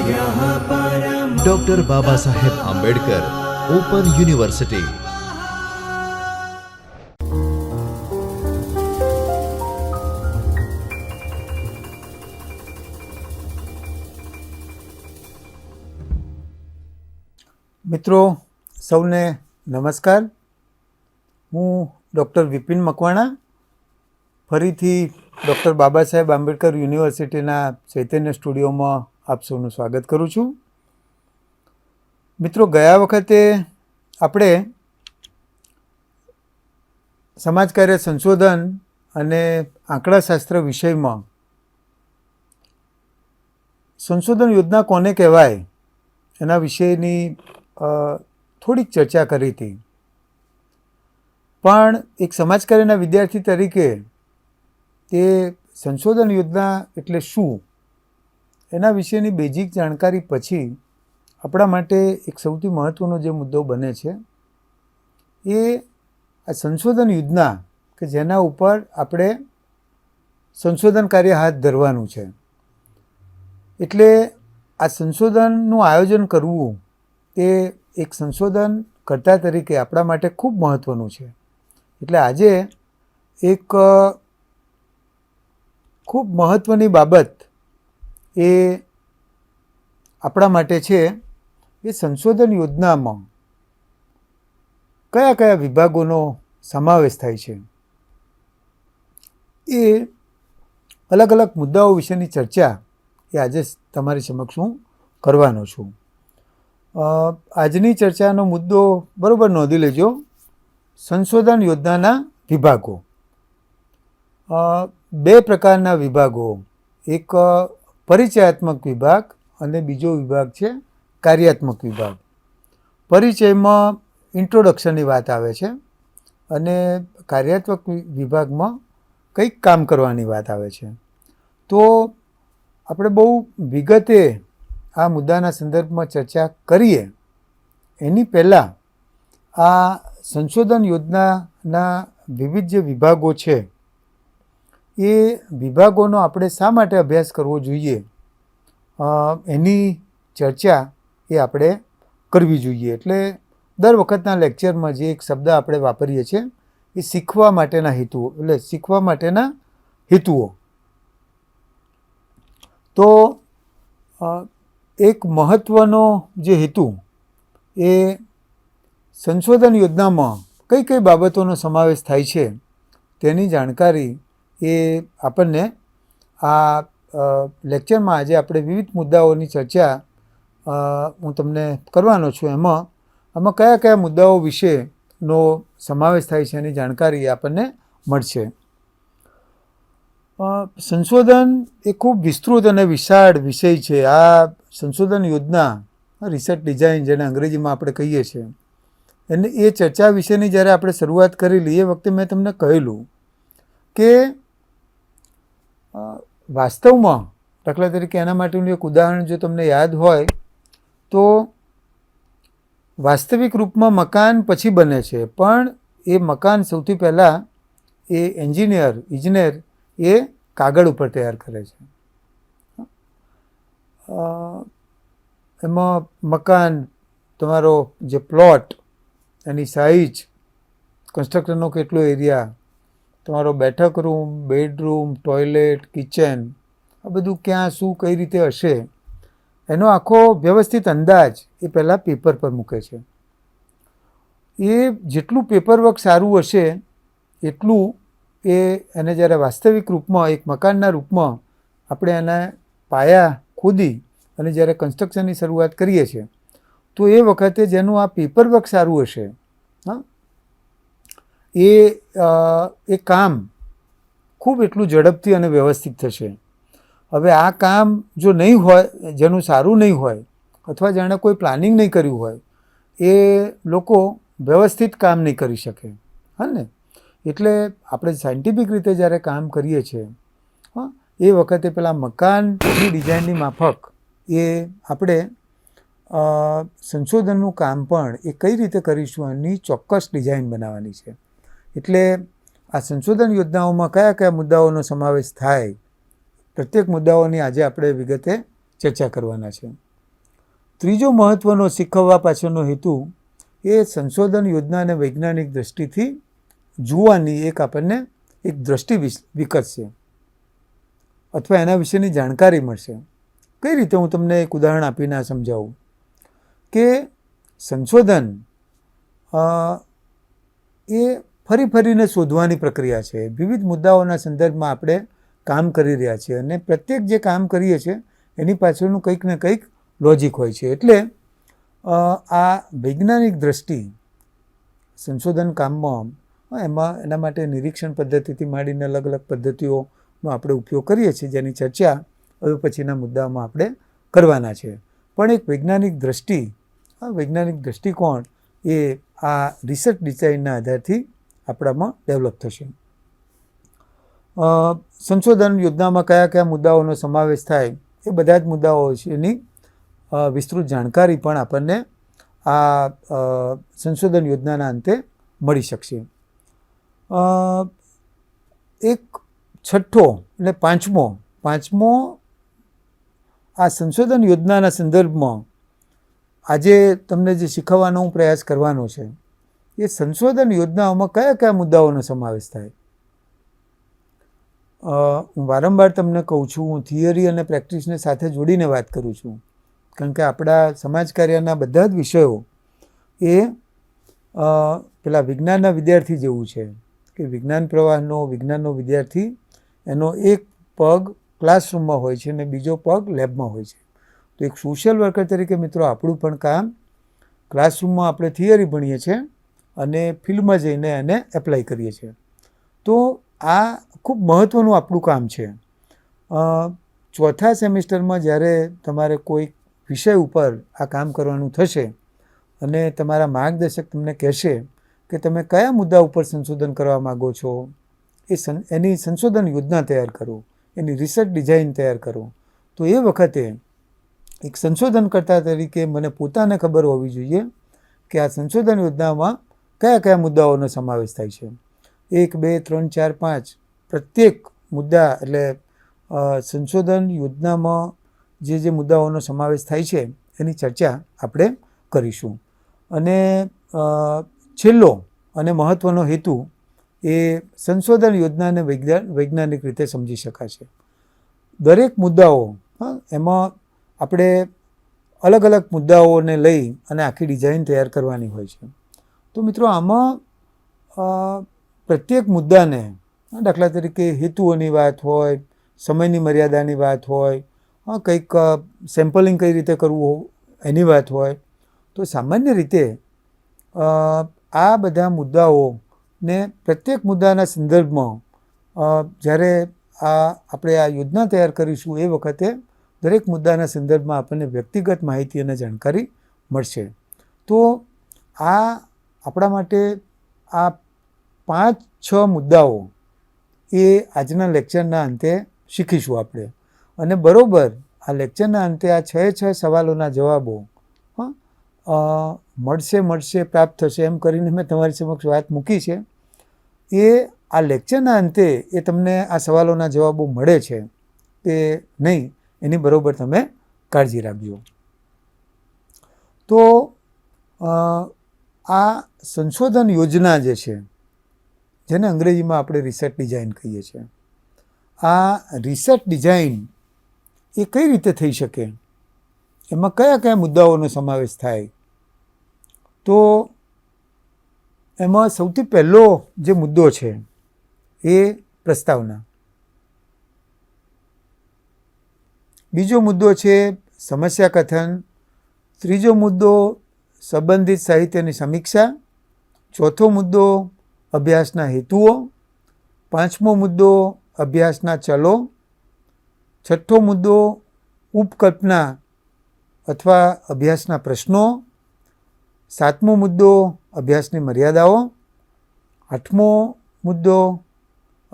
Doctor Baba Saheb Ambedkar open university. મિત્રો સૌને નમસ્કાર। હું ડૉક્ટર વિપિન મકવાણા ફરીથી ડૉક્ટર બાબા સાહેબ આંબેડકર યુનિવર્સિટીના ચૈતન્ય સ્ટુડિયોમાં આપ સૌનું સ્વાગત કરું છું। મિત્રો, ગયા વખતે આપણે સમાજ કાર્ય સંશોધન અને આંકડાશાસ્ત્ર વિષયમાં સંશોધન યોજના કોને કહેવાય એના વિષયની થોડીક ચર્ચા કરી હતી, પણ એક સમાજકાર્યના વિદ્યાર્થી તરીકે તે સંશોધન યોજના એટલે શું એના વિશેની બેઝિક જાણકારી પછી આપણા માટે એક સૌથી મહત્ત્વનો જે મુદ્દો બને છે એ આ સંશોધન યોજના કે જેના ઉપર આપણે સંશોધન કાર્ય હાથ ધરવાનું છે। એટલે આ સંશોધનનું આયોજન કરવું એ એક સંશોધનકર્તા તરીકે આપણા માટે ખૂબ મહત્ત્વનું છે। એટલે આજે એક ખૂબ મહત્ત્વની બાબત એ આપણા માટે છે એ સંશોધન યોજનામાં કયા કયા વિભાગોનો સમાવેશ થાય છે। એ અલગ અલગ મુદ્દાઓ વિશેની ચર્ચા એ આજે તમારી સમક્ષ હું કરવાનો છું। આજની ચર્ચાનો મુદ્દો બરાબર નોંધી લેજો। સંશોધન યોજનાના વિભાગો, બે પ્રકારના વિભાગો, એક પરિચયાત્મક વિભાગ અને બીજો વિભાગ છે કાર્યાત્મક વિભાગ। પરિચયમાં ઇન્ટ્રોડક્શનની વાત આવે છે અને કાર્યાત્મક વિભાગમાં કંઈક કામ કરવાની વાત આવે છે। તો આપણે બહુ વિગતે આ મુદ્દાના સંદર્ભમાં ચર્ચા કરીએ એની પહેલાં આ સંશોધન યોજનાના વિવિધ જે વિભાગો છે એ વિભાગોનો આપણે શા માટે અભ્યાસ કરવો જોઈએ એની ચર્ચા એ આપણે કરવી જોઈએ। એટલે દર વખતના લેક્ચરમાં જે એક શબ્દ આપણે વાપરીએ છીએ એ શીખવા માટેના હેતુઓ, એટલે શીખવા માટેના હેતુઓ। તો એક મહત્ત્વનો જે હેતુ એ સંશોધન યોજનામાં કઈ કઈ બાબતોનો સમાવેશ થાય છે તેની જાણકારી એ આપણને આ લેક્ચરમાં આજે આપણે વિવિધ મુદ્દાઓની ચર્ચા હું તમને કરવાનો છું। આમાં કયા કયા મુદ્દાઓ વિશેનો સમાવેશ થાય છે એની જાણકારી આપણને મળશે। સંશોધન એ ખૂબ વિસ્તૃત અને વિશાળ વિષય છે। આ સંશોધન યોજના, રિસર્ચ ડિઝાઇન જેને અંગ્રેજીમાં આપણે કહીએ છીએ, એને એ ચર્ચા વિશેની જ્યારે આપણે શરૂઆત કરેલી એ વખતે મેં તમને કહેલું કે વાસ્તવમાં દાખલા તરીકે એના માટેનું એક ઉદાહરણ જો તમને યાદ હોય તો વાસ્તવિક રૂપમાં મકાન પછી બને છે, પણ એ મકાન સૌથી પહેલાં એ ઇજનેર એ કાગળ ઉપર તૈયાર કરે છે। એમાં મકાન, તમારો જે પ્લોટ, એની સાઇઝ, કન્સ્ટ્રક્શનનો કેટલો એરિયા, તમારો બેઠક રૂમ, બેડરૂમ, ટોયલેટ, કિચન, આ બધું ક્યાં શું કઈ રીતે હશે એનો આખો વ્યવસ્થિત અંદાજ એ પહેલાં પેપર પર મૂકે છે। એ જેટલું પેપરવર્ક સારું હશે એટલું એને જ્યારે વાસ્તવિક રૂપમાં એક મકાનના રૂપમાં આપણે એના પાયા ખોદી અને જ્યારે કન્સ્ટ્રક્શનની શરૂઆત કરીએ છીએ તો એ વખતે જેનું આ પેપરવર્ક સારું હશે એ કામ ખૂબ એટલું ઝડપથી અને વ્યવસ્થિત થશે। હવે આ કામ જો નહીં હોય, જેનું સારું નહીં હોય અથવા જેણે કોઈ પ્લાનિંગ નહીં કર્યું હોય એ લોકો વ્યવસ્થિત કામ નહીં કરી શકે, હા ને। એટલે આપણે સાયન્ટિફિક રીતે જ્યારે કામ કરીએ છીએ એ વખતે પેલા મકાનની ડિઝાઇનની માફક એ આપણે સંશોધનનું કામ પણ એ કઈ રીતે કરીશું એની ચોક્કસ ડિઝાઇન બનાવવાની છે। એટલે આ સંશોધન યોજનાઓમાં કયા કયા મુદ્દાઓનો સમાવેશ થાય, પ્રત્યેક મુદ્દાઓની આજે આપણે વિગતે ચર્ચા કરવાના છે। ત્રીજો મહત્ત્વનો શીખવવા પાછળનો હેતુ એ સંશોધન યોજના અને વૈજ્ઞાનિક દૃષ્ટિથી જોવાની આપણને એક દૃષ્ટિ વિકસશે અથવા એના વિશેની જાણકારી મળશે. કઈ રીતે હું તમને એક ઉદાહરણ આપીને સમજાવું કે સંશોધન એ ફરીને શોધવાની પ્રક્રિયા છે. વિવિધ મુદ્દાઓના સંદર્ભમાં આપણે કામ કરી રહ્યા છીએ અને પ્રત્યેક જે કામ કરીએ છીએ એની પાછળનું કંઈક ને કંઈક લોજિક હોય છે. એટલે આ વૈજ્ઞાનિક દૃષ્ટિ સંશોધન કામમાં એના માટે નિરીક્ષણ પદ્ધતિથી માંડીને અલગ અલગ પદ્ધતિઓનો આપણે ઉપયોગ કરીએ છીએ, જેની ચર્ચા હવે પછીના મુદ્દામાં આપણે કરવાના છે. પણ એક વૈજ્ઞાનિક દૃષ્ટિકોણ એ આ રિસર્ચ ડિઝાઇનના આધારથી આપણામાં ડેવલપ થશે. સંશોધન યોજનામાં કયા કયા મુદ્દાઓનો સમાવેશ થાય એ બધા જ મુદ્દાઓ છે એની વિસ્તૃત જાણકારી પણ આપણને આ સંશોધન યોજનાના અંતે મળી શકશે. એક છઠ્ઠો એટલે પાંચમો આ સંશોધન યોજનાના સંદર્ભમાં આજે તમને જે શીખવવાનો હું પ્રયાસ કરવાનો છે એ સંશોધન યોજનાઓમાં કયા કયા મુદ્દાઓનો સમાવેશ થાય. હું વારંવાર તમને કહું છું, હું થિયરી અને પ્રેક્ટિસને સાથે જોડીને વાત કરું છું, કારણ કે આપણા સમાજ કાર્યના બધા જ વિષયો એ પેલા વિજ્ઞાનના વિદ્યાર્થી જેવું છે કે વિજ્ઞાનનો વિદ્યાર્થી એનો એક પગ ક્લાસરૂમમાં હોય છે અને બીજો પગ લેબમાં હોય છે. તો એક સોશિયલ વર્કર તરીકે મિત્રો આપણું પણ કામ ક્લાસરૂમમાં આપણે થિયરી ભણીએ છીએ અને ફિલ્ડમાં જઈને એને એપ્લાય કરીએ છીએ. તો આ ખૂબ મહત્ત્વનું આપણું કામ છે. ચોથા સેમિસ્ટરમાં જ્યારે તમારે કોઈ વિષય ઉપર આ કામ કરવાનું થશે અને તમારા માર્ગદર્શક તમને કહેશે કે તમે કયા મુદ્દા ઉપર સંશોધન કરવા માગો છો, એની સંશોધન યોજના તૈયાર કરો, એની રિસર્ચ ડિઝાઇન તૈયાર કરો. તો એ વખતે એક સંશોધનકર્તા તરીકે મને પોતાને ખબર હોવી જોઈએ કે આ સંશોધન યોજનામાં કયા કયા મુદ્દાઓનો સમાવેશ થાય છે. 1, 2, 3, 4, 5 પ્રત્યેક મુદ્દા એટલે સંશોધન યોજનામાં જે મુદ્દાઓનો સમાવેશ થાય છે એની ચર્ચા આપણે કરીશું. અને છેલ્લો અને મહત્ત્વનો હેતુ એ સંશોધન યોજનાને વૈજ્ઞાનિક રીતે સમજી શકાશે. દરેક મુદ્દાઓ એમાં આપણે અલગ અલગ મુદ્દાઓને લઈ અને આખી ડિઝાઇન તૈયાર કરવાની હોય છે. તો મિત્રો આમાં પ્રત્યેક મુદ્દાને દાખલા તરીકે હેતુઓની વાત હોય, સમયની મર્યાદાની વાત હોય, કંઈક સેમ્પલિંગ કઈ રીતે કરવું એની વાત હોય, તો સામાન્ય રીતે આ બધા મુદ્દાઓને પ્રત્યેક મુદ્દાના સંદર્ભમાં જ્યારે આપણે આ યોજના તૈયાર કરીશું એ વખતે દરેક મુદ્દાના સંદર્ભમાં આપણને વ્યક્તિગત માહિતી અને જાણકારી મળશે. તો આ આપણા માટે આ 5-6 મુદ્દાઓ એ આજના લેક્ચરના અંતે શીખીશું આપણે. અને બરાબર આ લેક્ચરના અંતે આ 6 સવાલોના જવાબો મળશે પ્રાપ્ત થશે એમ કરીને મેં તમારી સમક્ષ વાત મૂકી છે. એ આ લેક્ચરના અંતે એ તમને આ સવાલોના જવાબો મળે છે કે નહીં એની બરાબર તમે કાળજી રાખજો. તો આ સંશોધન યોજના જે છે જેને અંગ્રેજીમાં આપણે રિસર્ચ ડિઝાઇન કહીએ છીએ, આ રિસર્ચ ડિઝાઇન એ કઈ રીતે થઈ શકે, એમાં કયા કયા મુદ્દાઓનો સમાવેશ થાય. તો એમાં સૌથી પહેલો જે મુદ્દો છે એ પ્રસ્તાવના, બીજો મુદ્દો છે સમસ્યા કથન, ત્રીજો મુદ્દો સંબંધિત સાહિત્યની સમીક્ષા, ચોથો મુદ્દો અભ્યાસના હેતુઓ, પાંચમો મુદ્દો અભ્યાસના ચલો, છઠ્ઠો મુદ્દો ઉપકલ્પના અથવા અભ્યાસના પ્રશ્નો, સાતમો મુદ્દો અભ્યાસની મર્યાદાઓ, આઠમો મુદ્દો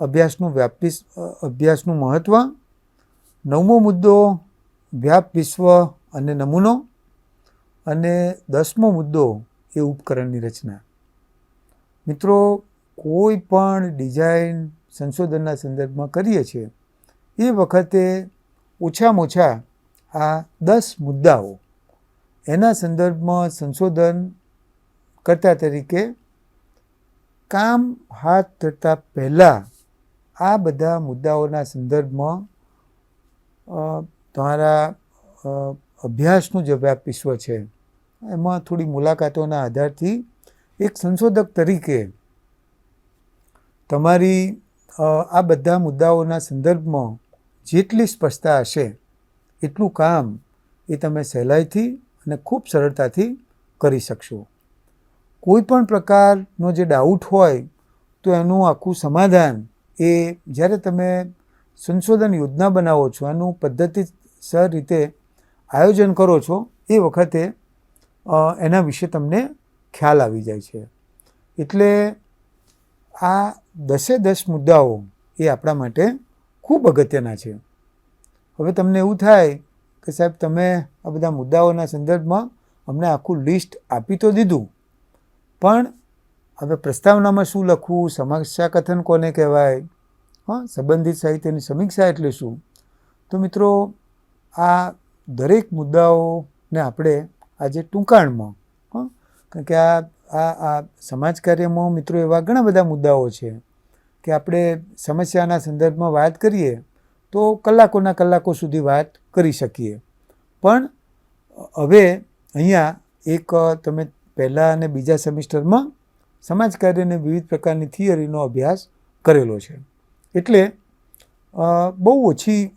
અભ્યાસનું મહત્ત્વ, નવમો મુદ્દો વ્યાપ વિશ્વ અને નમૂનો, અને 10મો મુદ્દો એ ઉપકરણની રચના. મિત્રો, કોઈ પણ ડિઝાઇન સંશોધનના સંદર્ભમાં કરીએ છીએ એ વખતે ઓછામાં ઓછા આ 10 મુદ્દાઓ એના સંદર્ભમાં સંશોધન કરતા તરીકે કામ હાથ ધરતા પહેલાં આ બધા મુદ્દાઓના સંદર્ભમાં તમારા અભ્યાસનું જે વ્યાપ વિશ્વ છે એમાં થોડી મુલાકાતોના આધારથી એક સંશોધક તરીકે તમારી આ બધા મુદ્દાઓના સંદર્ભમાં જેટલી સ્પષ્ટતા હશે એટલું કામ એ તમે સહેલાઈથી અને ખૂબ સરળતાથી કરી શકશો. કોઈ પણ પ્રકારનો જે ડાઉટ હોય તો એનું આખું સમાધાન એ જ્યારે તમે સંશોધન યોજના બનાવો છો, એનું પદ્ધતિસર રીતે આયોજન કરો છો, એ વખતે એના વિશે તમને ખ્યાલ આવી જાય છે. એટલે આ 10 મુદ્દાઓ એ આપણા માટે ખૂબ અગત્યના છે. હવે તમને એવું થાય કે સાહેબ તમે આ બધા મુદ્દાઓના સંદર્ભમાં અમને આખું લિસ્ટ આપી તો દીધું, પણ હવે પ્રસ્તાવનામાં શું લખવું, સમસ્યા કથન કોને કહેવાય, સંબંધિત સાહિત્યની સમીક્ષા એટલે શું? તો મિત્રો આ દરેક મુદ્દાઓને આપણે આજે ટૂંકાણમાં, કારણ કે આ સમાજ કાર્યમાં મિત્રો એવા ઘણા બધા મુદ્દાઓ છે કે આપણે સમસ્યાના સંદર્ભમાં વાત કરીએ તો કલાકોના કલાકો સુધી વાત કરી શકીએ. પણ હવે અહીંયા એક તમે પહેલાં અને બીજા સેમિસ્ટરમાં સમાજ કાર્યને વિવિધ પ્રકારની થિયરીનો અભ્યાસ કરેલો છે. એટલે બહુ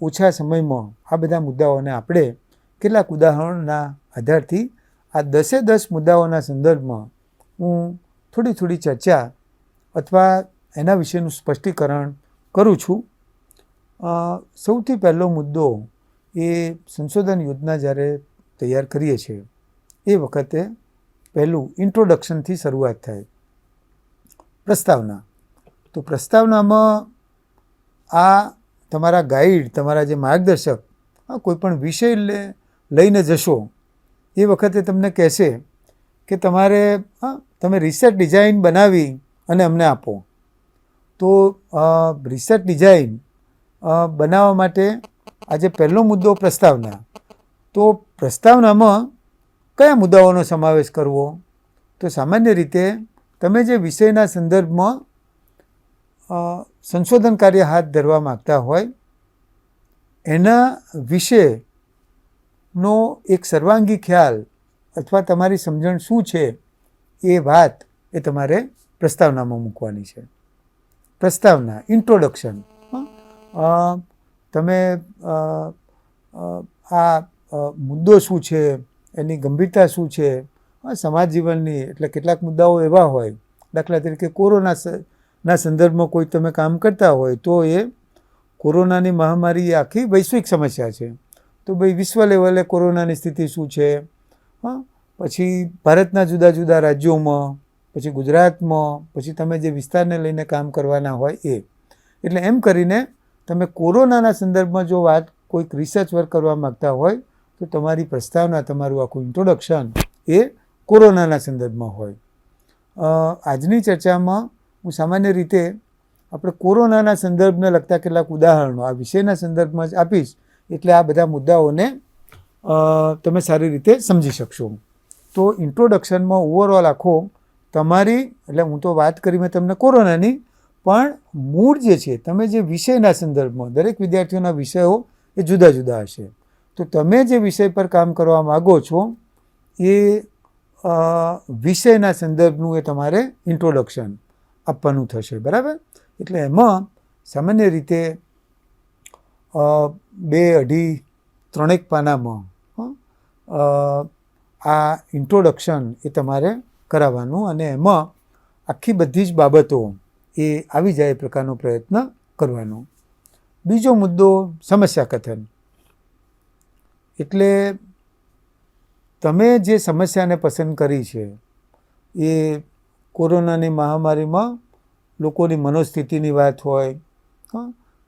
ઓછા સમયમાં આ બધા મુદ્દાઓને આપણે કેટલાક ઉદાહરણોના આધારથી આ 10 મુદ્દાઓના સંદર્ભમાં હું થોડી ચર્ચા અથવા એના વિશેનું સ્પષ્ટીકરણ કરું છું. સૌથી પહેલો મુદ્દો એ સંશોધન યોજના જ્યારે તૈયાર કરીએ છીએ એ વખતે પહેલું ઇન્ટ્રોડક્શનથી શરૂઆત થાય, પ્રસ્તાવના. તો પ્રસ્તાવનામાં આ તમારા ગાઈડ, તમારા જે માર્ગદર્શક કોઈ પણ વિષય લઈને જશો એ વખતે તમને કહેશે કે તમે રિસર્ચ ડિઝાઇન બનાવી અને અમને આપો. તો રિસર્ચ ડિઝાઇન બનાવવા માટે આજે પહેલો મુદ્દો પ્રસ્તાવના. તો પ્રસ્તાવનામાં કયા મુદ્દાઓનો સમાવેશ કરવો? તો સામાન્ય રીતે તમે જે વિષયના સંદર્ભમાં સંશોધન કાર્ય હાથ ધરવા માગતા હોય એના વિશેનો એક સર્વાંગી ખ્યાલ અથવા તમારી સમજણ શું છે એ વાત એ તમારે પ્રસ્તાવનામાં મૂકવાની છે. પ્રસ્તાવના, ઇન્ટ્રોડક્શન. તમે આ મુદ્દો શું છે, એની ગંભીરતા શું છે, સમાજ જીવનની, એટલે કેટલાક મુદ્દાઓ એવા હોય, દાખલા તરીકે કોરોનાના સંદર્ભમાં કોઈ તમે કામ કરતા હોય તો એ કોરોનાની મહામારી આખી વૈશ્વિક સમસ્યા છે. તો ભાઈ વિશ્વ લેવલે કોરોનાની સ્થિતિ શું છે, પછી ભારતના જુદા જુદા રાજ્યોમાં, પછી ગુજરાતમાં, પછી તમે જે વિસ્તારને લઈને કામ કરવાના હોય એ. એટલે એમ કરીને તમે કોરોનાના સંદર્ભમાં જો વાત કોઈક રિસર્ચ વર્ક કરવા માગતા હોય તો તમારી પ્રસ્તાવના, તમારું આખું ઇન્ટ્રોડક્શન એ કોરોનાના સંદર્ભમાં હોય. આજની ચર્ચામાં હું સામાન્ય રીતે આપણે કોરોનાના સંદર્ભને લગતા કેટલાક ઉદાહરણો આ વિષયના સંદર્ભમાં જ આપીશ, એટલે આ બધા મુદ્દાઓને તમે સારી રીતે સમજી શકશો. તો ઇન્ટ્રોડક્શનમાં ઓવરઓલ આખો તમારી, એટલે હું તો વાત કરી મેં તમને કોરોનાની, પણ મૂળ જે છે તમે જે વિષયના સંદર્ભમાં, દરેક વિદ્યાર્થીઓના વિષયો એ જુદા જુદા હશે. તો તમે જે વિષય પર કામ કરવા માગો છો એ વિષયના સંદર્ભનું એ તમારે ઇન્ટ્રોડક્શન આપવાનું થશે, બરાબર? એટલે એમાં સામાન્ય રીતે 2-2.5-3 પાનામાં આ ઇન્ટ્રોડક્શન એ તમારે કરાવવાનું અને એમાં આખી બધી જ બાબતો એ આવી જાય એ પ્રકારનો પ્રયત્ન કરવાનો. બીજો મુદ્દો સમસ્યા કથન. એટલે તમે જે સમસ્યાને પસંદ કરી છે એ કોરોનાની મહામારીમાં લોકોની મનોસ્થિતિની વાત હોય,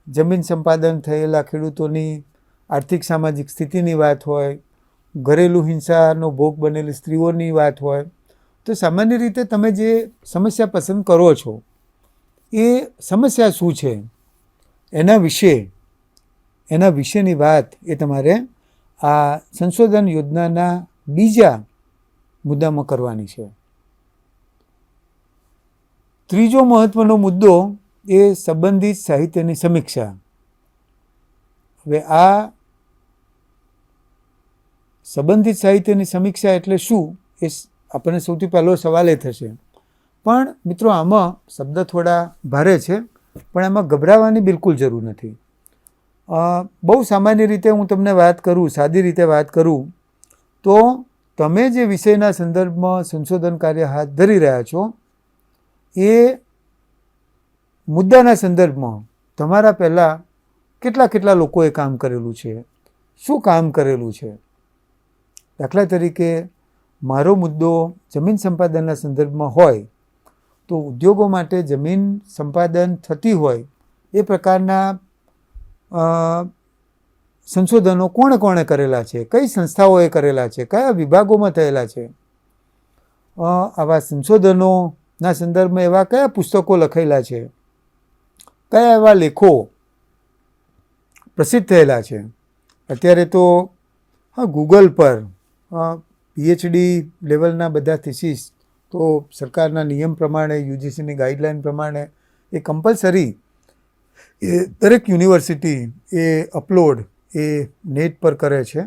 જમીન સંપાદન થયેલા ખેડૂતોની આર્થિક સામાજિક સ્થિતિની વાત હોય, ઘરેલું હિંસાનો ભોગ બનેલી સ્ત્રીઓની વાત હોય. તો સામાન્ય રીતે તમે જે સમસ્યા પસંદ કરો છો એ સમસ્યા શું છે એના વિશેની વાત એ તમારે આ સંશોધન યોજનાના બીજા મુદ્દામાં કરવાની છે. ત્રીજો મહત્વનો મુદ્દો એ સંબંધિત સાહિત્યની સમીક્ષા. હવે આ સંબંધિત સાહિત્યની સમીક્ષા એટલે શું એ આપણને સૌથી પહેલો સવાલ એ થશે. પણ મિત્રો આમાં શબ્દ થોડા ભારે છે, પણ એમાં ગભરાવાની બિલકુલ જરૂર નથી. બહુ સામાન્ય રીતે હું તમને વાત કરું, સાદી રીતે વાત કરું તો તમે જે વિષયના સંદર્ભમાં સંશોધન કાર્ય હાથ ધરી રહ્યા છો એ મુદ્દાના સંદર્ભમાં તમારા પહેલાં કેટલા લોકોએ કામ કરેલું છે, શું કામ કરેલું છે. દાખલા તરીકે મારો મુદ્દો જમીન સંપાદનના સંદર્ભમાં હોય તો ઉદ્યોગો માટે જમીન સંપાદન થતી હોય એ પ્રકારના સંશોધનો કોણે કરેલા છે, કઈ સંસ્થાઓએ કરેલા છે, કયા વિભાગોમાં થયેલા છે, આવા સંશોધનોના સંદર્ભમાં એવા કયા પુસ્તકો લખેલા છે, કયા એવા લેખો પ્રસિદ્ધ થયેલા છે. અત્યારે તો ગૂગલ પર PhD લેવલના બધા થીસીસ તો સરકારના નિયમ પ્રમાણે, યુજીસીની ગાઈડલાઈન પ્રમાણે એ કમ્પલસરી એ દરેક યુનિવર્સિટી એ અપલોડ એ નેટ પર કરે છે.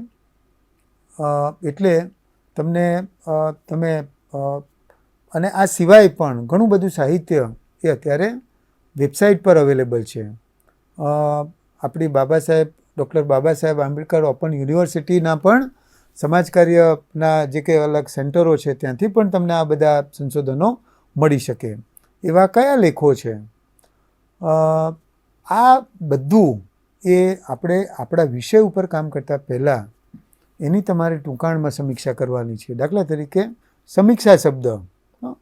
એટલે તમે અને આ સિવાય પણ ઘણું બધું સાહિત્ય એ અત્યારે વેબસાઇટ પર અવેલેબલ છે. આપણી ડૉક્ટર બાબા સાહેબ આંબેડકર ઓપન યુનિવર્સિટીના પણ સમાજ કાર્યના જે કંઈ અલગ સેન્ટરો છે ત્યાંથી પણ તમને આ બધા સંશોધનો મળી શકે. એવા કયા લેખો છે, આ બધું એ આપણે આપણા વિષય ઉપર કામ કરતાં પહેલાં એની તમારે ટૂંકાણમાં સમીક્ષા કરવાની છે. દાખલા તરીકે સમીક્ષા શબ્દ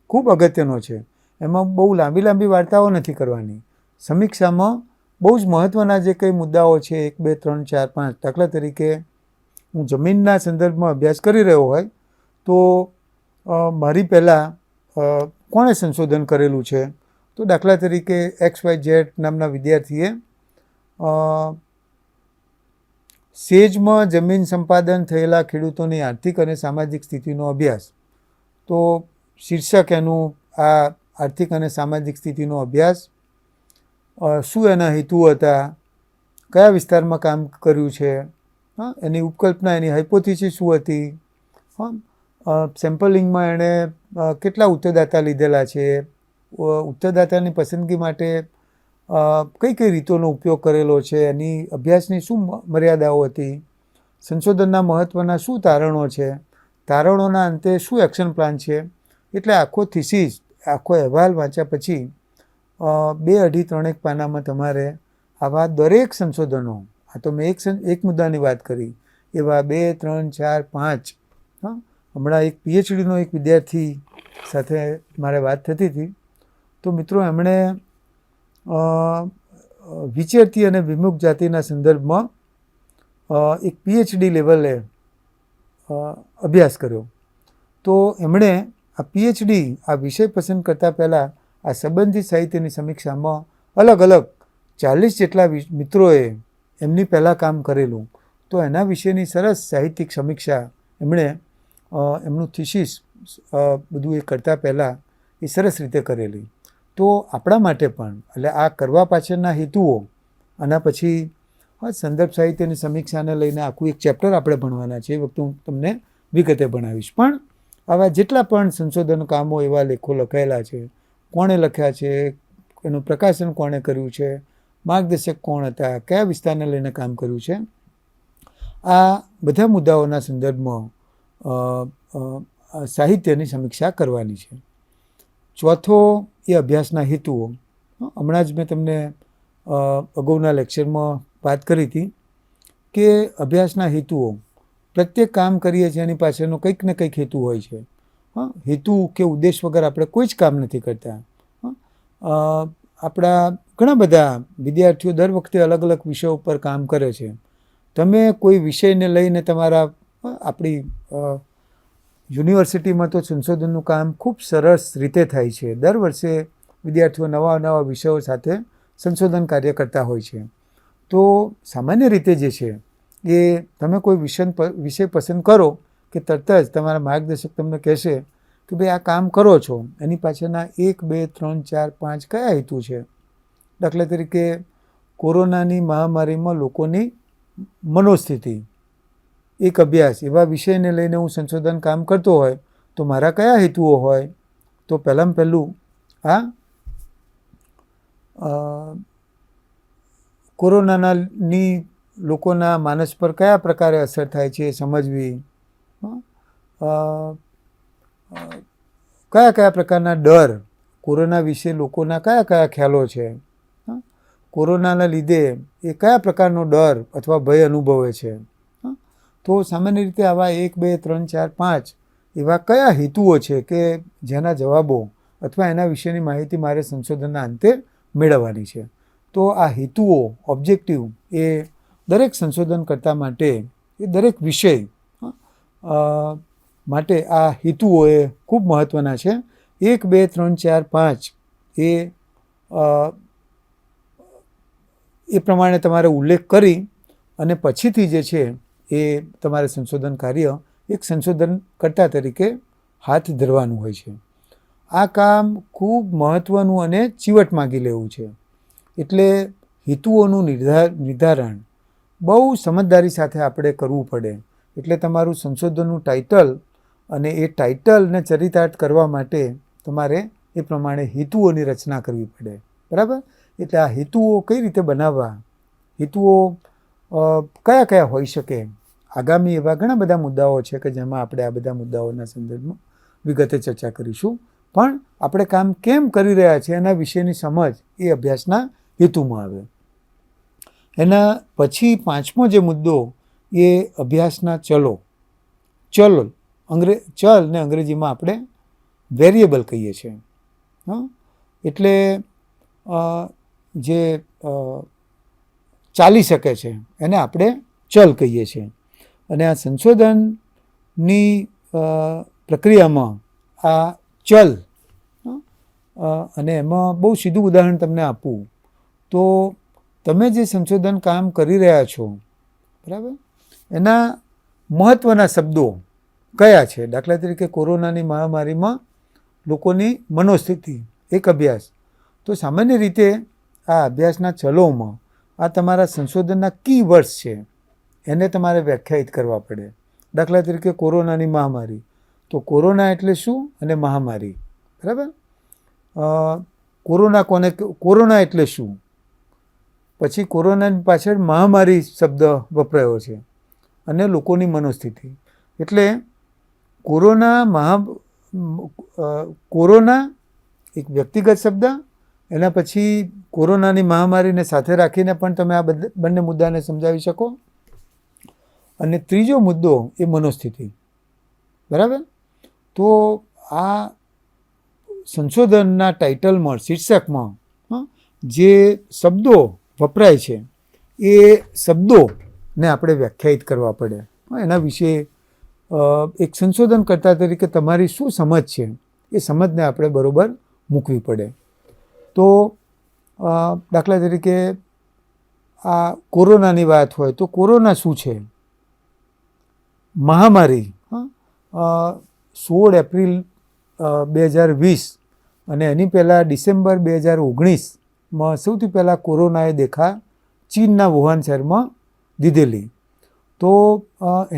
ખૂબ અગત્યનો છે. એમાં બહુ લાંબી વાર્તાઓ નથી કરવાની. સમીક્ષામાં બહુ જ મહત્ત્વના જે કંઈ મુદ્દાઓ છે 1, 2, 3, 4, 5, દાખલા તરીકે હું જમીનના સંદર્ભમાં અભ્યાસ કરી રહ્યો હોય તો મારી પહેલાં કોણે સંશોધન કરેલું છે, તો દાખલા તરીકે XYZ નામના વિદ્યાર્થીએ સેજમાં જમીન સંપાદન થયેલા ખેડૂતોની આર્થિક અને સામાજિક સ્થિતિનો અભ્યાસ. તો શીર્ષક એનું આ આર્થિક અને સામાજિક સ્થિતિનો અભ્યાસ, શું એના હેતુ હતા, કયા વિસ્તારમાં કામ કર્યું છે, એની ઉપકલ્પના, એની હાઇપોથિસિસ શું હતી, સેમ્પલિંગમાં એણે કેટલા ઉત્તરદાતા લીધેલા છે, ઉત્તરદાતાની પસંદગી માટે કઈ રીતોનો ઉપયોગ કરેલો છે, એની અભ્યાસની શું મર્યાદાઓ હતી, સંશોધનના મહત્ત્વના શું તારણો છે, તારણોના અંતે શું એક્શન પ્લાન છે. એટલે આખો થીસીસ, આખો અહેવાલ વાંચ્યા પછી 2, 2.5, 3 પાનામાં તમારે આવા દરેક સંશોધનો, આ તો મેં એક મુદ્દાની વાત કરી, એવા 2, 3, 4, 5. હમણાં એક PhDનો એક વિદ્યાર્થી સાથે મારે વાત થતી હતી તો મિત્રો એમણે વિચરતી અને વિમુખ જાતિના સંદર્ભમાં એક PhD લેવલે અભ્યાસ કર્યો. તો એમણે આ PhD આ વિષય પસંદ કરતાં પહેલાં આ સંબંધિત સાહિત્યની સમીક્ષામાં અલગ 40 જેટલા મિત્રોએ એમની પહેલાં કામ કરેલું. તો એના વિશેની સરસ સાહિત્યિક સમીક્ષા એમણે એમનું થીસીસ બધું એ કરતાં પહેલાં એ સરસ રીતે કરેલી. તો આપણા માટે પણ એટલે આ કરવા પાછળના હેતુઓ, આના પછી સંદર્ભ સાહિત્યની સમીક્ષાને લઈને આખું એક ચેપ્ટર આપણે ભણવાના છે, એ વખતે હું તમને વિગતે ભણાવીશ. પણ આવા જેટલા પણ સંશોધન કામો, એવા લેખો લખાયેલા છે, કોણે લખ્યા છે, એનું પ્રકાશન કોણે કર્યું છે, માર્ગદર્શક કોણ હતા, કયા વિસ્તારને લઈને કામ કર્યું છે, આ બધા મુદ્દાઓના સંદર્ભમાં સાહિત્યની સમીક્ષા કરવાની છે. ચોથો એ અભ્યાસના હેતુઓ. હમણાં જ મેં તમને અગાઉના લેક્ચરમાં વાત કરી હતી કે અભ્યાસના હેતુઓ, પ્રત્યેક કામ કરીએ છીએ એની પાછળનો કંઈક ને કંઈક હેતુ હોય છે. હેતુ કે ઉદ્દેશ વગર આપણે કોઈ જ કામ નથી કરતા. આપણા ઘણા બધા વિદ્યાર્થીઓ દર વખતે અલગ વિષયો ઉપર કામ કરે છે. તમે કોઈ વિષયને લઈને તમારા આપણી યુનિવર્સિટીમાં તો સંશોધનનું કામ ખૂબ સરસ રીતે થાય છે. દર વર્ષે વિદ્યાર્થીઓ નવા વિષયો સાથે સંશોધન કાર્ય કરતા હોય છે. તો સામાન્ય રીતે જે છે એ તમે કોઈ વિષય પસંદ કરો કે તરત જ તમારા માર્ગદર્શક તમને કહેશે કે ભાઈ આ કામ કરો છો એની પાછળના 1, 2, 3, 4, 5 કયા હેતુ છે. દાખલા તરીકે કોરોનાની મહામારીમાં લોકોની મનોસ્થિતિ એક અભ્યાસ, એવા વિષયને લઈને હું સંશોધન કામ કરતો હોય તો મારા કયા હેતુઓ હોય. તો પહેલાં પહેલું કોરોનાની લોકોના માનસ પર કયા પ્રકારે અસર થાય છે એ સમજવી, કયા કયા પ્રકારના ડર, કોરોના વિશે લોકોના કયા કયા ખ્યાલો છે, કોરોનાના લીધે એ કયા પ્રકારનો ડર અથવા ભય અનુભવે છે. તો સામાન્ય રીતે આવા 1, 2, 3, 4, 5 એવા કયા હેતુઓ છે કે જેના જવાબો અથવા એના વિશેની માહિતી મારે સંશોધનના અંતે મેળવવાની છે. તો આ હેતુઓ, ઓબ્જેક્ટિવ એ દરેક સંશોધનકર્તા માટે, એ દરેક વિષય માટે આ હેતુઓ એ ખૂબ મહત્ત્વના છે. 1, 2, 3, 4, 5 એ પ્રમાણે તમારે ઉલ્લેખ કરી અને પછીથી જે છે એ તમારે સંશોધન કાર્ય એક સંશોધનકર્તા તરીકે હાથ ધરવાનું હોય છે. આ કામ ખૂબ મહત્ત્વનું અને ચીવટ માગી લેવું છે. એટલે હેતુઓનું નિર્ધારણ બહુ સમજદારી સાથે આપણે કરવું પડે. એટલે તમારું સંશોધનનું ટાઇટલ અને એ ટાઇટલને ચરિતાર્થ કરવા માટે તમારે એ પ્રમાણે હેતુઓની રચના કરવી પડે. બરાબર? એટલે આ હેતુઓ કઈ રીતે બનાવવા, હેતુઓ કયા કયા હોઈ શકે, આગામી એવા ઘણા બધા મુદ્દાઓ છે કે જેમાં આપણે આ બધા મુદ્દાઓના સંદર્ભમાં વિગતે ચર્ચા કરીશું. પણ આપણે કામ કેમ કરી રહ્યા છીએ એના વિશેની સમજ એ અભ્યાસના હેતુમાં આવે. એના પછી 5મો જે મુદ્દો એ અભ્યાસના ચલો. ચલ ને અંગ્રેજીમાં આપણે વેરિયેબલ કહીએ છીએ. એટલે જે ચાલી શકે છે એને આપણે ચલ કહીએ છીએ. અને આ સંશોધનની પ્રક્રિયામાં આ ચલ અને એમાં બહુ સીધું ઉદાહરણ તમને આપું તો તમે જે સંશોધન કામ કરી રહ્યા છો, બરાબર, એના મહત્ત્વના શબ્દો કયા છે. દાખલા તરીકે કોરોનાની મહામારીમાં લોકોની મનોસ્થિતિ એક અભ્યાસ. તો સામાન્ય રીતે આ અભ્યાસના ચલોમાં આ તમારા સંશોધનના કી વર્ડ્સ છે એને તમારે વ્યાખ્યાયિત કરવા પડે. દાખલા તરીકે કોરોનાની મહામારી, તો કોરોના એટલે શું અને મહામારી, બરાબર. કોરોના એટલે શું, પછી કોરોનાની પાછળ મહામારી શબ્દ વપરાયો છે અને લોકોની મનોસ્થિતિ. એટલે કોરોના એક વ્યક્તિગત શબ્દ, એના પછી કોરોનાની મહામારીને સાથે રાખીને પણ તમે આ બંને મુદ્દાને સમજાવી શકો. અને ત્રીજો મુદ્દો એ મનોસ્થિતિ. બરાબર? તો આ સંશોધનના ટાઇટલમાં, શીર્ષકમાં જે શબ્દો વપરાય છે એ શબ્દોને આપણે વ્યાખ્યાયિત કરવા પડે. એના વિશે એક સંશોધનકર્તા તરીકે તમારી શું સમજ છે એ સમજને આપણે બરોબર મૂકવી પડે. તો દાખલા તરીકે આ કોરોનાની વાત હોય તો કોરોના શું છે? મહામારી 16 એપ્રિલ 2020 અને એની પહેલાં ડિસેમ્બર 2019માં સૌથી પહેલાં કોરોનાએ દેખા ચીનના વુહાન શહેરમાં દીધેલી. તો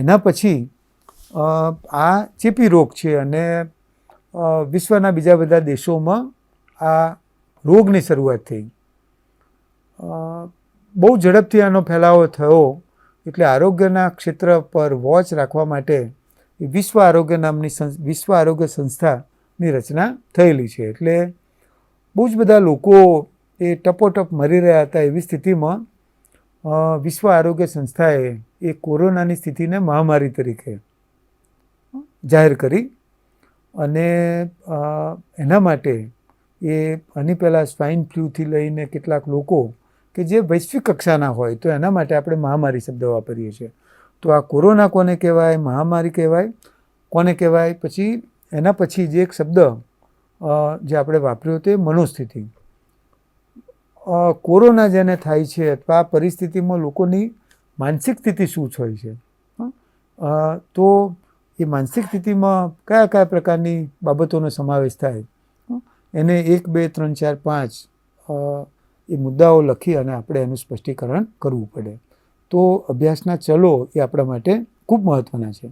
એના પછી આ ચેપી રોગ છે અને વિશ્વના બીજા બધા દેશોમાં આ રોગની શરૂઆત થઈ. બહુ ઝડપથી આનો ફેલાવો થયો. એટલે આરોગ્યના ક્ષેત્ર પર વોચ રાખવા માટે વિશ્વ આરોગ્ય સંસ્થાની રચના થયેલી છે. એટલે બહુ જ બધા લોકો એ ટપોટપ મરી રહ્યા હતા. એવી સ્થિતિમાં વિશ્વ આરોગ્ય સંસ્થાએ એ કોરોનાની સ્થિતિને મહામારી તરીકે જાહેર કરી અને એના માટે આની પહેલાં સ્વાઇન ફ્લૂથી લઈને કેટલાક લોકો કે જે વૈશ્વિક કક્ષાના હોય તો એના માટે આપણે મહામારી શબ્દ વાપરીએ છીએ. તો આ કોરોના કોને કહેવાય, મહામારી કહેવાય, કોને કહેવાય? પછી એના પછી જે એક શબ્દ જે આપણે વાપર્યો તે મનોસ્થિતિ. કોરોના જેને થાય છે અથવા આ પરિસ્થિતિમાં લોકોની માનસિક સ્થિતિ શું હોય છે. તો એ માનસિક સ્થિતિમાં કયા કયા પ્રકારની બાબતોનો સમાવેશ થાય, એને 1, 2, 3, 4, 5 એ મુદ્દાઓ લખી અને આપણે એનું સ્પષ્ટીકરણ કરવું પડે. તો અભ્યાસના ચલો એ આપણા માટે ખૂબ મહત્ત્વના છે.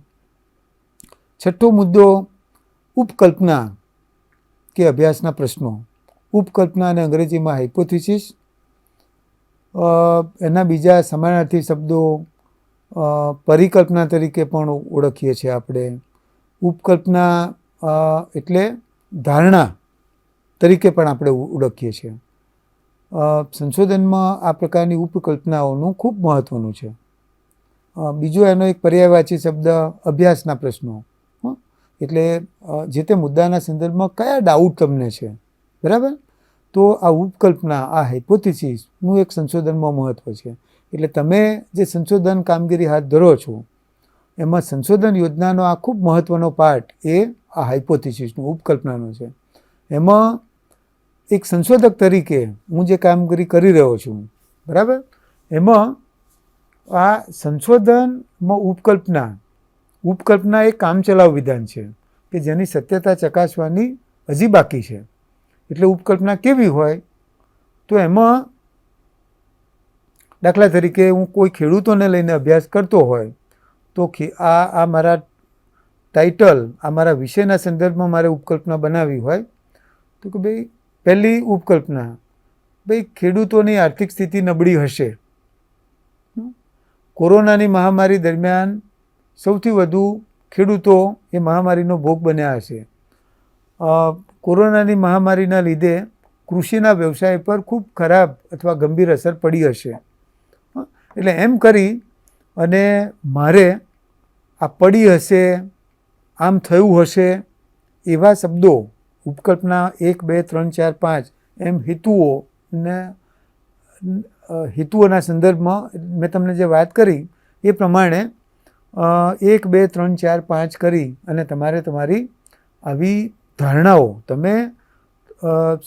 છઠ્ઠો મુદ્દો ઉપકલ્પના કે અભ્યાસના પ્રશ્નો. ઉપકલ્પના અને અંગ્રેજીમાં હાઇપોથિસિસ, એના બીજા સમાનાર્થી શબ્દો પરિકલ્પના તરીકે પણ ઓળખીએ છીએ આપણે. ઉપકલ્પના એટલે ધારણા તરીકે પણ આપણે ઓળખીએ છીએ. સંશોધનમાં આ પ્રકારની ઉપકલ્પનાઓનું ખૂબ મહત્ત્વનું છે. બીજો એનો એક પર્યાયવાચી શબ્દ અભ્યાસના પ્રશ્નો, એટલે જે તે મુદ્દાના સંદર્ભમાં કયા ડાઉટ તમને છે, બરાબર. તો આ ઉપકલ્પના, આ હાઇપોથિસિસનું એક સંશોધનમાં મહત્ત્વ છે. એટલે તમે જે સંશોધન કામગીરી હાથ ધરો છો એમાં સંશોધન યોજનાનો આ ખૂબ મહત્ત્વનો પાર્ટ એ આ હાઇપોથિસિસનો, ઉપકલ્પનાનો છે. એમાં એક સંશોધક તરીકે હું જે કામગીરી કરી રહ્યો છું, બરાબર, એમાં આ સંશોધનમાં ઉપકલ્પના એક કામચલાઉ વિધાન છે કે જેની સત્યતા ચકાસવાની હજી બાકી છે. એટલે ઉપકલ્પના કેવી હોય તો એમાં દાખલા તરીકે હું કોઈ ખેડૂતોને લઈને અભ્યાસ કરતો હોય તો આ મારા ટાઇટલ, આ મારા વિષયના સંદર્ભમાં મારે ઉપકલ્પના બનાવવી હોય તો કે ભાઈ પહેલી ઉપકલ્પના, ભાઈ ખેડૂતોની આર્થિક સ્થિતિ નબળી હશે. કોરોનાની મહામારી દરમિયાન સૌથી વધુ ખેડૂતો એ મહામારીનો ભોગ બન્યા હશે. કોરોનાની મહામારીના લીધે કૃષિના વ્યવસાય પર ખૂબ ખરાબ અથવા ગંભીર અસર પડી હશે. એટલે એમ કરી અને મારે આ પડી હશે, આમ થયું હશે, એવા શબ્દો ઉપકલ્પના 1, 2, 3, 4, 5 એમ હેતુઓના સંદર્ભમાં મેં તમને જે વાત કરી એ પ્રમાણે 1, 2, 3, 4, 5 કરી અને તમારે તમારી આવી ધારણાઓ તમે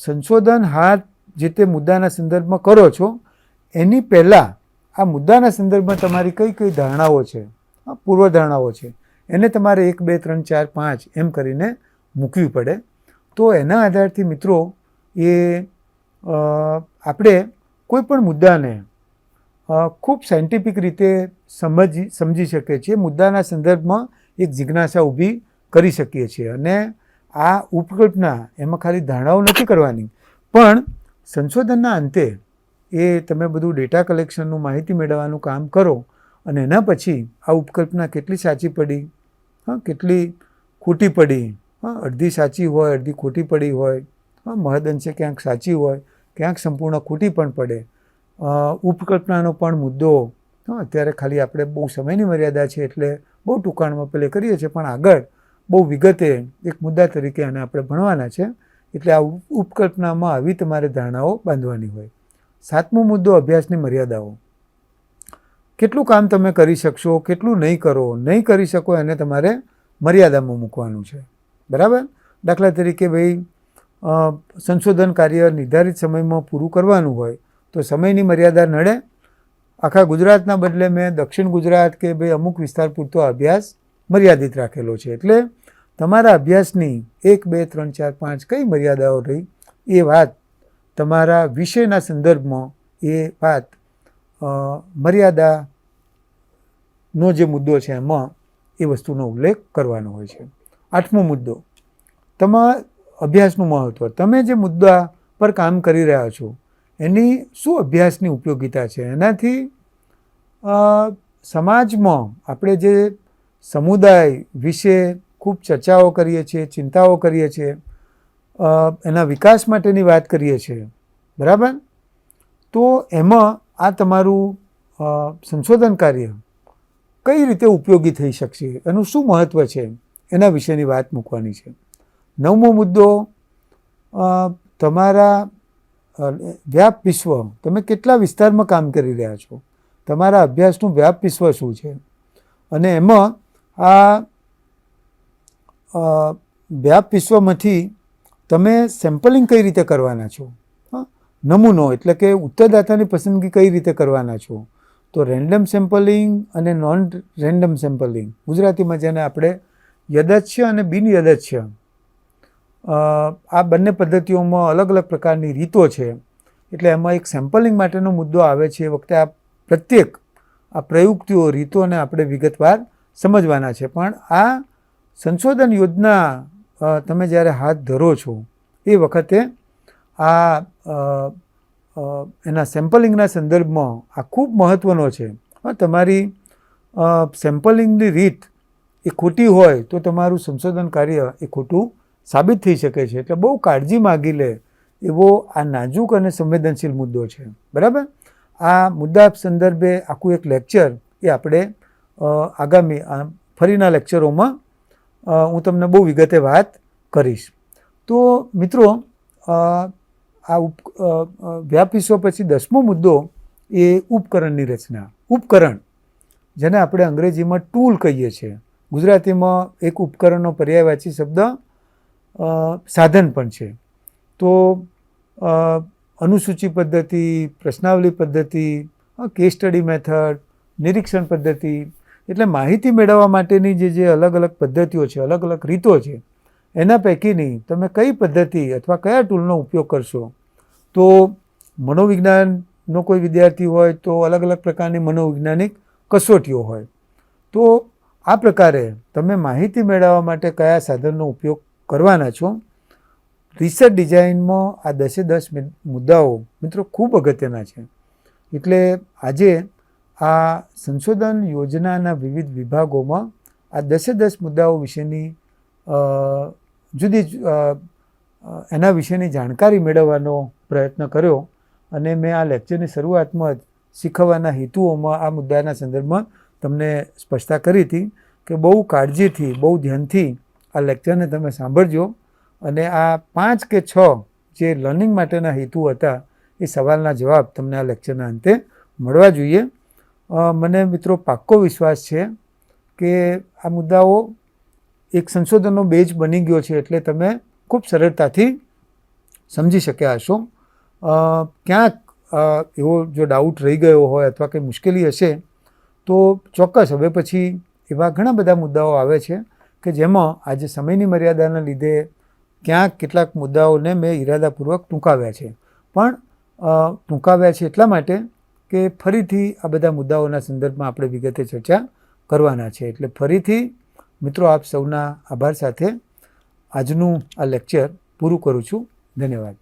સંશોધન હાથ જે તે મુદ્દાના સંદર્ભમાં કરો છો એની પહેલાં આ મુદ્દાના સંદર્ભમાં તમારી કઈ કઈ ધારણાઓ છે, પૂર્વધારણાઓ છે, એને તમારે 1, 2, 3, 4, 5 એમ કરીને મૂકવી પડે. તો એના આધારથી મિત્રો એ આપણે કોઈ પણ મુદ્દાને ખૂબ સાયન્ટિફિક રીતે સમજી શકીએ છીએ, મુદ્દાના સંદર્ભમાં એક જિજ્ઞાસા ઊભી કરી શકીએ છીએ. અને આ ઉપકલ્પના એમાં ખાલી ધારણાઓ નથી કરવાની, પણ સંશોધનના અંતે એ તમે બધું ડેટા કલેક્શનનું, માહિતી મેળવવાનું કામ કરો અને એના પછી આ ઉપકલ્પના કેટલી સાચી પડી, કેટલી ખોટી પડી, અડધી સાચી હોય, અડધી ખોટી પડી હોય, મહદઅંશે ક્યાંક સાચી હોય, ક્યાંક સંપૂર્ણ ખોટી પણ પડે. ઉપકલ્પનાનો પણ મુદ્દો અત્યારે ખાલી આપણે બહુ સમયની મર્યાદા છે એટલે બહુ ટૂંકાણમાં પહેલે કરીએ છીએ, પણ આગળ બહુ વિગતે એક મુદ્દા તરીકે આને આપણે ભણવાના છે. એટલે આ ઉપકલ્પનામાં આવી તમારે ધારણાઓ બાંધવાની હોય. 7મો મુદ્દો અભ્યાસની મર્યાદાઓ. કેટલું કામ તમે કરી શકશો, કેટલું નહીં કરી શકો એને તમારે મર્યાદામાં મૂકવાનું છે, બરાબર. દાખલા તરીકે ભાઈ સંશોધન કાર્ય નિર્ધારિત સમયમાં પૂરું કરવાનું હોય તો સમયની મર્યાદા નડે. આખા ગુજરાતના બદલે મેં દક્ષિણ ગુજરાત કે ભાઈ અમુક વિસ્તાર પૂરતો અભ્યાસ મર્યાદિત રાખેલો છે. એટલે તમારા અભ્યાસની 1, 2, 3, 4, 5 કઈ મર્યાદાઓ રહી એ વાત તમારા વિષયના સંદર્ભમાં એ વાત મર્યાદાનો જે મુદ્દો છે એમાં એ વસ્તુનો ઉલ્લેખ કરવાનો હોય છે. 8મો મુદ્દો તમારા અભ્યાસનું મહત્ત્વ. તમે જે મુદ્દા પર કામ કરી રહ્યા છો એની શું અભ્યાસની ઉપયોગિતા છે, એનાથી સમાજમાં આપણે જે સમુદાય વિશે ખૂબ ચર્ચાઓ કરીએ છીએ, ચિંતાઓ કરીએ છીએ, એના વિકાસ માટેની વાત કરીએ છીએ, બરાબર. તો એમાં આ તમારું સંશોધન કાર્ય કઈ રીતે ઉપયોગી થઈ શકશે, એનું શું મહત્ત્વ છે એના વિશેની વાત મૂકવાની છે. 9મો મુદ્દો તમારા વ્યાપ વિશ્વ, તમે કેટલા વિસ્તારમાં કામ કરી રહ્યા છો, તમારા અભ્યાસનું વ્યાપ વિશ્વ શું છે, અને એમાં આ વ્યાપ વિશ્વમાંથી તમે સેમ્પલિંગ કઈ રીતે કરવાના છો, નમૂનો એટલે કે ઉત્તરદાતાની પસંદગી કઈ રીતે કરવાના છો. તો રેન્ડમ સેમ્પલિંગ અને નોન રેન્ડમ સેમ્પલિંગ, ગુજરાતીમાં જેને આપણે યદચ્છ અને બિન યદચ્છ આ બંને પદ્ધતિઓમાં અલગ અલગ પ્રકારની રીતો છે. એટલે એમાં એક સેમ્પલિંગ માટેનો મુદ્દો આવે છે. એ વખતે આ પ્રત્યેક આ પ્રયુક્તિઓ રીતોને આપણે વિગતવાર સમજવાના છે. પણ આ સંશોધન યોજના તમે જ્યારે હાથ ધરો છો એ વખતે આ એના સેમ્પલિંગના સંદર્ભમાં આ ખૂબ મહત્ત્વનો છે. તમારી સેમ્પલિંગની રીત એ ખોટી હોય તો તમારું સંશોધન કાર્ય એ ખોટું સાબિત થઈ શકે છે. એટલે બહુ કાળજી માગી લે એવો આ નાજુક અને સંવેદનશીલ મુદ્દો છે. બરાબર. આ મુદ્દા સંદર્ભે આખું એક લેક્ચર એ આપણે આગામી ફરીના લેક્ચરોમાં હું તમને બહુ વિગતે વાત કરીશ. તો મિત્રો આ વ્યાપ વિશ્વ પછી 10મો મુદ્દો એ ઉપકરણની રચના. ઉપકરણ જેને આપણે અંગ્રેજીમાં ટૂલ કહીએ છીએ, ગુજરાતીમાં એક ઉપકરણનો પર્યાયવાચી શબ્દ સાધન પણ છે. તો અનુસૂચિ પદ્ધતિ, પ્રશ્નાવલી પદ્ધતિ, કેસ સ્ટડી મેથડ, નિરીક્ષણ પદ્ધતિ, એટલે માહિતી મેળવવા માટેની જે અલગ અલગ પદ્ધતિઓ છે, અલગ અલગ રીતો છે, એના પૈકીની તમે કઈ પદ્ધતિ અથવા કયા ટૂલનો ઉપયોગ કરશો. તો મનોવિજ્ઞાનનો કોઈ વિદ્યાર્થી હોય તો અલગ અલગ પ્રકારની મનોવૈજ્ઞાનિક કસોટીઓ હોય. તો આ પ્રકારે તમે માહિતી મેળવવા માટે કયા સાધનનો ઉપયોગ કરવાના છો. રિસર્ચ ડિઝાઇનમાં આ 10 મુદ્દાઓ મિત્રો ખૂબ અગત્યના છે. એટલે આજે આ સંશોધન યોજનાના વિવિધ વિભાગોમાં આ 10 મુદ્દાઓ વિશેની એના વિશેની જાણકારી મેળવવાનો પ્રયત્ન કર્યો. અને મેં આ લેક્ચરની શરૂઆતમાં જ શીખવવાના હેતુઓમાં આ મુદ્દાના સંદર્ભમાં તમને સ્પષ્ટતા કરી હતી કે બહુ કાળજીથી, બહુ ધ્યાનથી આ લેક્ચરને તમે સાંભળજો. અને આ 5 કે 6 જે લર્નિંગ માટેના હેતુ હતા એ સવાલના જવાબ તમને આ લેક્ચરના અંતે મળવા જોઈએ. મને મિત્રો પાક્કો વિશ્વાસ છે કે આ મુદ્દાઓ એક સંશોધનનો બેઝ બની ગયો છે. એટલે તમે ખૂબ સરળતાથી સમજી શક્યા હશો. ક્યાંક એવો જો ડાઉટ રહી ગયો હોય અથવા કંઈ મુશ્કેલી હશે તો ચોક્કસ હવે પછી એવા ઘણા બધા મુદ્દાઓ આવે છે કે જેમાં આજે સમયની મર્યાદાના લીધે ક્યાંક કેટલાક મુદ્દાઓને મેં ઇરાદાપૂર્વક ટૂંકાવ્યા છે. પણ ટૂંકાવ્યા છે એટલા માટે કે ફરીથી આ બધા મુદ્દાઓના સંદર્ભમાં આપણે વિગતે ચર્ચા કરવાના છે. એટલે ફરીથી મિત્રો આપ સૌના આભાર સાથે આજનું આ લેક્ચર પૂરું કરું છું. ધન્યવાદ.